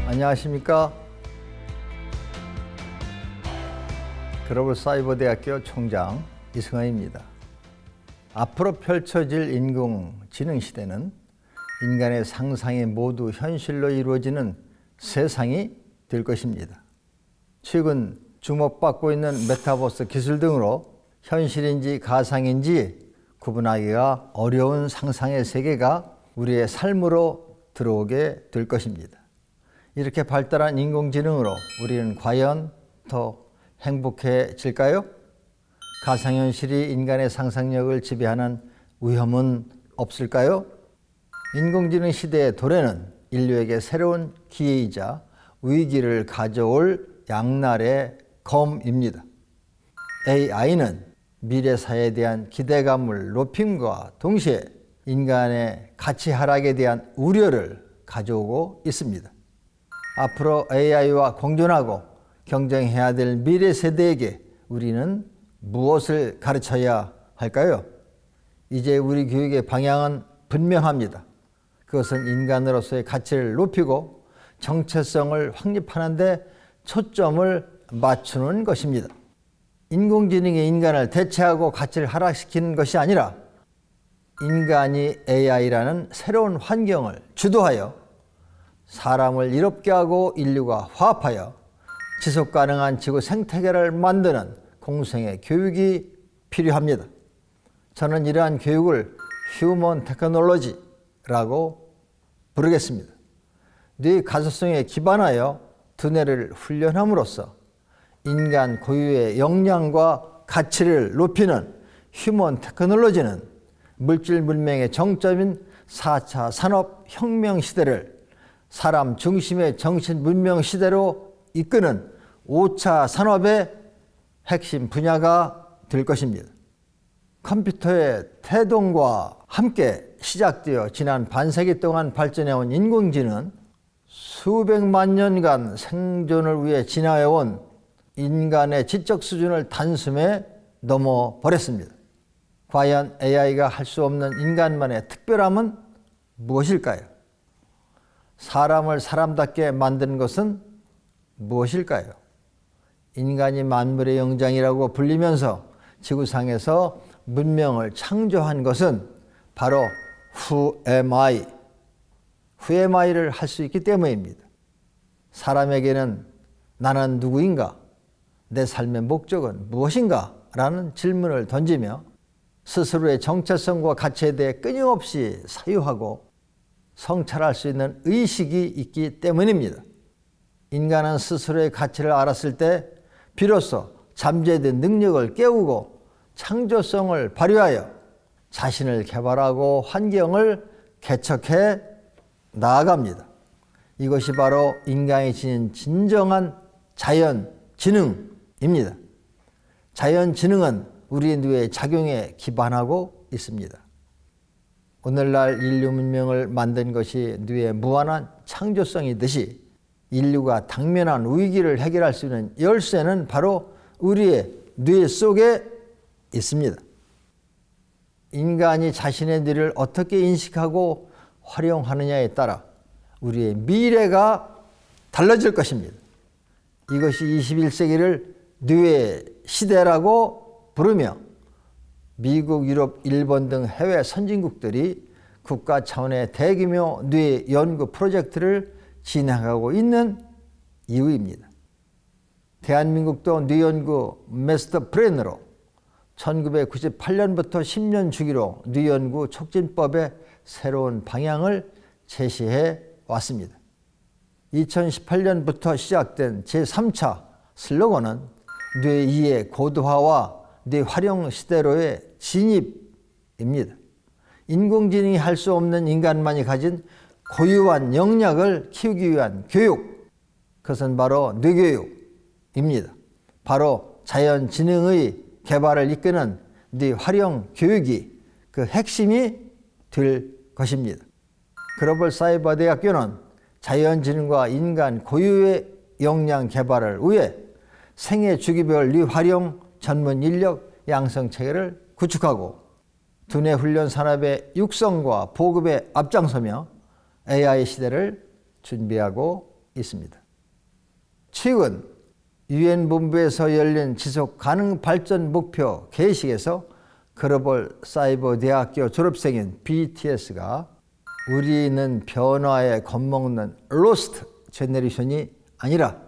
안녕하십니까. 글로벌사이버대학교 총장 이승환입니다. 앞으로 펼쳐질 인공지능 시대는 인간의 상상이 모두 현실로 이루어지는 세상이 될 것입니다. 최근 주목받고 있는 메타버스 기술 등으로 현실인지 가상인지 구분하기가 어려운 상상의 세계가 우리의 삶으로 들어오게 될 것입니다. 이렇게 발달한 인공지능으로 우리는 과연 더 행복해질까요? 가상현실이 인간의 상상력을 지배하는 위험은 없을까요? 인공지능 시대의 도래는 인류에게 새로운 기회이자 위기를 가져올 양날의 검입니다. AI는 미래 사회에 대한 기대감을 높임과 동시에 인간의 가치 하락에 대한 우려를 가져오고 있습니다. 앞으로 AI와 공존하고 경쟁해야 될 미래 세대에게 우리는 무엇을 가르쳐야 할까요? 이제 우리 교육의 방향은 분명합니다. 그것은 인간으로서의 가치를 높이고 정체성을 확립하는 데 초점을 맞추는 것입니다. 인공지능이 인간을 대체하고 가치를 하락시키는 것이 아니라 인간이 AI라는 새로운 환경을 주도하여 사람을 이롭게 하고 인류가 화합하여 지속가능한 지구 생태계를 만드는 공생의 교육이 필요합니다. 저는 이러한 교육을 휴먼 테크놀로지라고 부르겠습니다. 뇌 가소성에 기반하여 두뇌를 훈련함으로써 인간 고유의 역량과 가치를 높이는 휴먼 테크놀로지는 물질 문명의 정점인 4차 산업혁명 시대를 사람 중심의 정신 문명 시대로 이끄는 5차 산업의 핵심 분야가 될 것입니다. 컴퓨터의 태동과 함께 시작되어 지난 반세기 동안 발전해온 인공지능은 수백만 년간 생존을 위해 진화해온 인간의 지적 수준을 단숨에 넘어버렸습니다. 과연 AI가 할 수 없는 인간만의 특별함은 무엇일까요? 사람을 사람답게 만드는 것은 무엇일까요? 인간이 만물의 영장이라고 불리면서 지구상에서 문명을 창조한 것은 바로 Who am I? Who am I를 할 수 있기 때문입니다. 사람에게는 나는 누구인가? 내 삶의 목적은 무엇인가? 라는 질문을 던지며 스스로의 정체성과 가치에 대해 끊임없이 사유하고 성찰할 수 있는 의식이 있기 때문입니다. 인간은 스스로의 가치를 알았을 때 비로소 잠재된 능력을 깨우고 창조성을 발휘하여 자신을 개발하고 환경을 개척해 나아갑니다. 이것이 바로 인간이 지닌 진정한 자연지능입니다. 자연지능은 우리 뇌의 작용에 기반하고 있습니다. 오늘날 인류 문명을 만든 것이 뇌의 무한한 창조성이듯이 인류가 당면한 위기를 해결할 수 있는 열쇠는 바로 우리의 뇌 속에 있습니다. 인간이 자신의 뇌를 어떻게 인식하고 활용하느냐에 따라 우리의 미래가 달라질 것입니다. 이것이 21세기를 뇌의 시대라고 부르며 미국, 유럽, 일본 등 해외 선진국들이 국가 차원의 대규모 뇌 연구 프로젝트를 진행하고 있는 이유입니다. 대한민국도 뇌 연구 마스터 플랜으로 1998년부터 10년 주기로 뇌 연구 촉진법의 새로운 방향을 제시해 왔습니다. 2018년부터 시작된 제3차 슬로건은 뇌 이해 고도화와 뇌 활용 시대로의 진입입니다. 인공지능이 할 수 없는 인간만이 가진 고유한 역량을 키우기 위한 교육, 그것은 바로 뇌교육입니다. 바로 자연지능의 개발을 이끄는 뇌 활용 교육이 그 핵심이 될 것입니다. 글로벌사이버대학교는 자연지능과 인간 고유의 역량 개발을 위해 생애 주기별 뇌 활용 전문 인력 양성 체계를 구축하고 두뇌 훈련 산업의 육성과 보급에 앞장서며 AI 시대를 준비하고 있습니다. 최근 유엔 본부에서 열린 지속 가능 발전 목표 개식에서 글로벌 사이버 대학교 졸업생인 BTS가 우리는 변화에 겁먹는 로스트 제너레이션이 아니라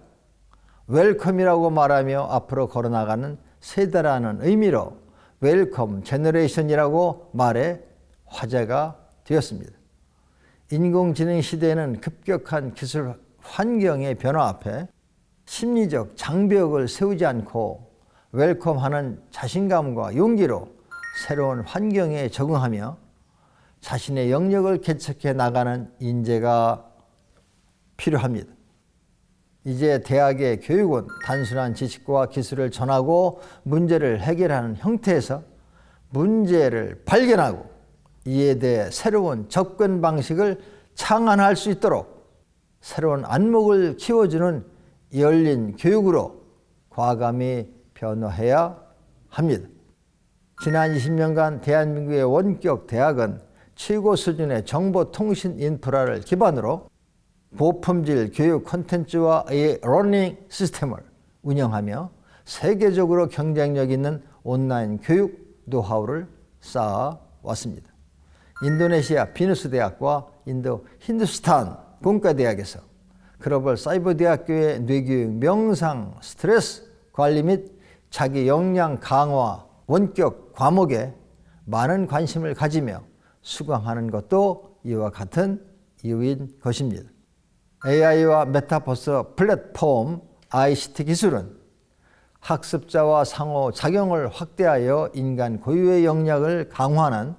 웰컴이라고 말하며 앞으로 걸어나가는 세대라는 의미로 웰컴 제너레이션이라고 말해 화제가 되었습니다. 인공지능 시대에는 급격한 기술 환경의 변화 앞에 심리적 장벽을 세우지 않고 웰컴하는 자신감과 용기로 새로운 환경에 적응하며 자신의 영역을 개척해 나가는 인재가 필요합니다. 이제 대학의 교육은 단순한 지식과 기술을 전하고 문제를 해결하는 형태에서 문제를 발견하고 이에 대해 새로운 접근 방식을 창안할 수 있도록 새로운 안목을 키워주는 열린 교육으로 과감히 변화해야 합니다. 지난 20년간 대한민국의 원격 대학은 최고 수준의 정보통신 인프라를 기반으로 고품질 교육 콘텐츠와 러닝 시스템을 운영하며 세계적으로 경쟁력 있는 온라인 교육 노하우를 쌓아왔습니다. 인도네시아 비누스 대학과 인도 힌두스탄 공과대학에서 글로벌 사이버 대학교의 뇌교육, 명상, 스트레스 관리 및 자기 역량 강화 원격 과목에 많은 관심을 가지며 수강하는 것도 이와 같은 이유인 것입니다. AI와 메타버스 플랫폼 ICT 기술은 학습자와 상호작용을 확대하여 인간 고유의 역량을 강화하는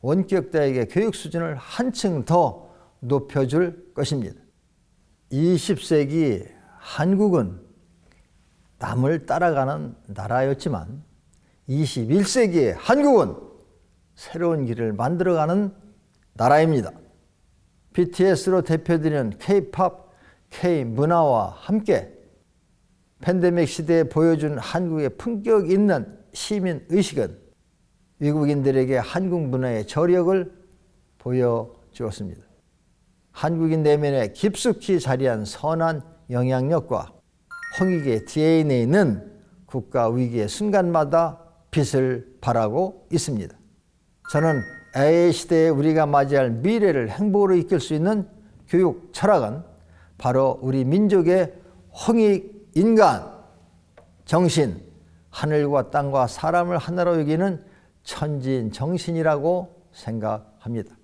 원격 대학의 교육 수준을 한층 더 높여줄 것입니다. 20세기 한국은 남을 따라가는 나라였지만 21세기의 한국은 새로운 길을 만들어가는 나라입니다. BTS로 대표되는 K-POP, K-문화와 함께 팬데믹 시대에 보여준 한국의 품격 있는 시민의식은 외국인들에게 한국 문화의 저력을 보여주었습니다. 한국인 내면에 깊숙이 자리한 선한 영향력과 홍익의 DNA는 국가 위기의 순간마다 빛을 발하고 있습니다. 저는 AI 시대에 우리가 맞이할 미래를 행복으로 이끌 수 있는 교육 철학은 바로 우리 민족의 홍익 인간 정신, 하늘과 땅과 사람을 하나로 여기는 천지인 정신이라고 생각합니다.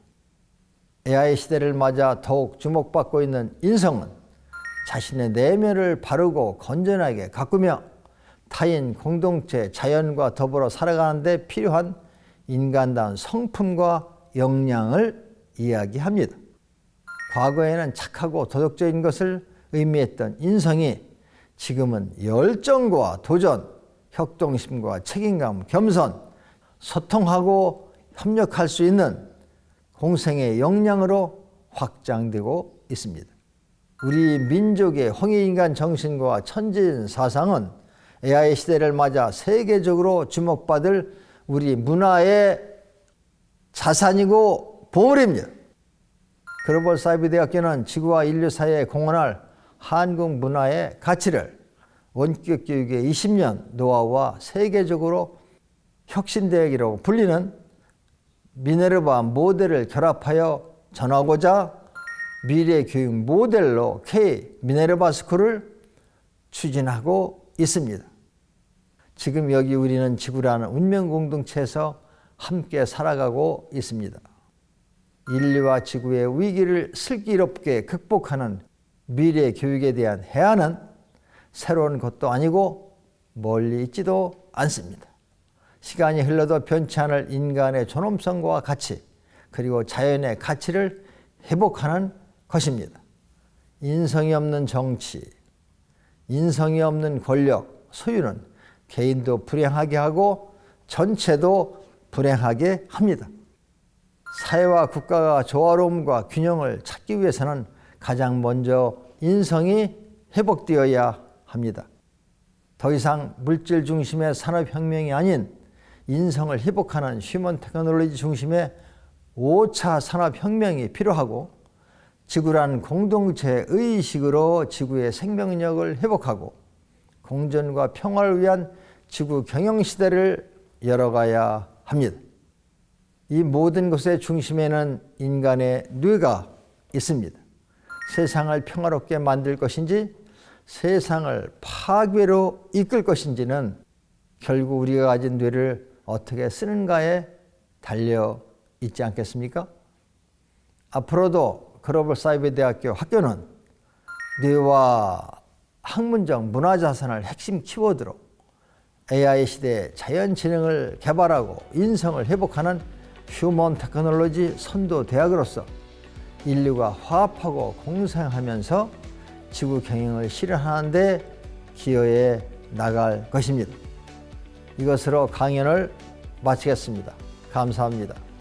AI 시대를 맞아 더욱 주목받고 있는 인성은 자신의 내면을 바르고 건전하게 가꾸며 타인, 공동체, 자연과 더불어 살아가는 데 필요한 인간다운 성품과 역량을 이야기합니다. 과거에는 착하고 도덕적인 것을 의미했던 인성이 지금은 열정과 도전, 협동심과 책임감, 겸손, 소통하고 협력할 수 있는 공생의 역량으로 확장되고 있습니다. 우리 민족의 홍익인간 정신과 천지인 사상은 AI 시대를 맞아 세계적으로 주목받을 우리 문화의 자산이고 보물입니다. 글로벌 사이버 대학교는 지구와 인류 사회에 공헌할 한국 문화의 가치를 원격 교육의 20년 노하우와 세계적으로 혁신대학이라고 불리는 미네르바 모델을 결합하여 전하고자 미래 교육 모델로 K 미네르바 스쿨을 추진하고 있습니다. 지금 여기 우리는 지구라는 운명 공동체에서 함께 살아가고 있습니다. 인류와 지구의 위기를 슬기롭게 극복하는 미래 교육에 대한 해안은 새로운 것도 아니고 멀리 있지도 않습니다. 시간이 흘러도 변치 않을 인간의 존엄성과 가치, 그리고 자연의 가치를 회복하는 것입니다. 인성이 없는 정치, 인성이 없는 권력, 소유는 개인도 불행하게 하고 전체도 불행하게 합니다. 사회와 국가가 조화로움과 균형을 찾기 위해서는 가장 먼저 인성이 회복되어야 합니다. 더 이상 물질 중심의 산업혁명이 아닌 인성을 회복하는 휴먼 테크놀로지 중심의 5차 산업혁명이 필요하고 지구란 공동체 의식으로 지구의 생명력을 회복하고 공존과 평화를 위한 지구 경영 시대를 열어가야 합니다. 이 모든 것의 중심에는 인간의 뇌가 있습니다. 세상을 평화롭게 만들 것인지 세상을 파괴로 이끌 것인지는 결국 우리가 가진 뇌를 어떻게 쓰는가에 달려 있지 않겠습니까? 앞으로도 글로벌사이버대학교 학교는 뇌와 학문적 문화자산을 핵심 키워드로 AI 시대에 자연지능을 개발하고 인성을 회복하는 휴먼 테크놀로지 선도 대학으로서 인류가 화합하고 공생하면서 지구 경영을 실현하는 데 기여해 나갈 것입니다. 이것으로 강연을 마치겠습니다. 감사합니다.